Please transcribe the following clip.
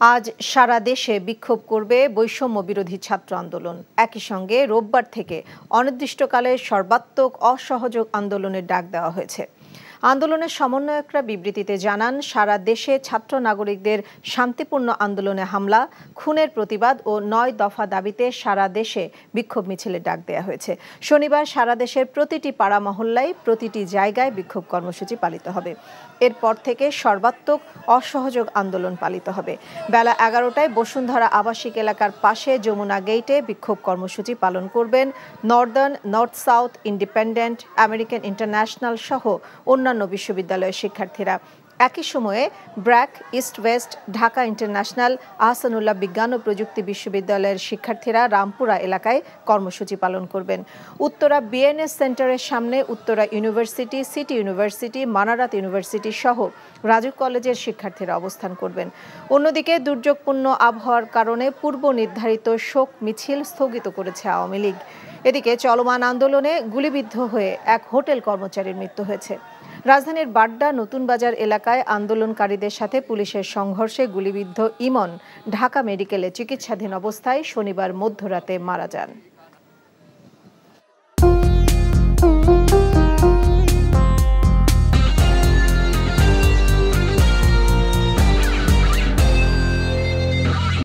আজ সারা দেশে বিক্ষোভ করবে বৈষম্য বিরোধী ছাত্র আন্দোলন। একই সঙ্গে রোববার থেকে অনির্দিষ্টকালের সর্বাত্মক অসহযোগ আন্দোলনের ডাক দেওয়া হয়েছে। আন্দোলনের সমন্বয়করা বিবৃতিতে জানান, সারা দেশে ছাত্র নাগরিকদের শান্তিপূর্ণ আন্দোলনে হামলা, খুনের প্রতিবাদ ও ৯ দফা দাবিতে সারা দেশে বিক্ষোভ মিছিলের ডাক দেওয়া হয়েছে। শনিবার সারা দেশের প্রতিটি পাড়া মহল্লায়, প্রতিটি জায়গায় বিক্ষোভ কর্মসূচি পালিত হবে। এরপর থেকে সর্বাত্মক অসহযোগ আন্দোলন পালিত হবে। বেলা ১১টায় বসুন্ধরা আবাসিক এলাকার পাশে যমুনা গেইটে বিক্ষোভ কর্মসূচি পালন করবেন Northern, north south, independent, American international সহ অন্যান্য বিশ্ববিদ্যালয়ের শিক্ষার্থীরা। একই সময়ে BRAC, east West, Dhaka international, Ahsanullah বিজ্ঞান ও প্রযুক্তি বিশ্ববিদ্যালয়ের শিক্ষার্থীরা রামপুরা এলাকায় কর্মসূচি পালন করবেন। উত্তরা বিএনএস সেন্টারের সামনে Uttara university, city university, Manarat university সহ রাজু কলেজের শিক্ষার্থীরা অবস্থান করবেন। অন্যদিকে দুর্যোগপূর্ণ আবহাওয়ার কারণে পূর্ব নির্ধারিত শোক মিছিল স্থগিত করেছে আওয়ামী লীগ। এদিকে চলমান আন্দোলনে গুলিবিদ্ধ হয়ে এক হোটেল কর্মচারীর মৃত্যু হয়েছে। রাজধানীর বাড্ডা নতুন বাজার এলাকায় আন্দোলনকারীদের সাথে পুলিশের সংঘর্ষে গুলিবিদ্ধ ইমন ঢাকা মেডিকেলে চিকিৎসাধীন অবস্থায় শনিবার মধ্যরাতে মারা যান।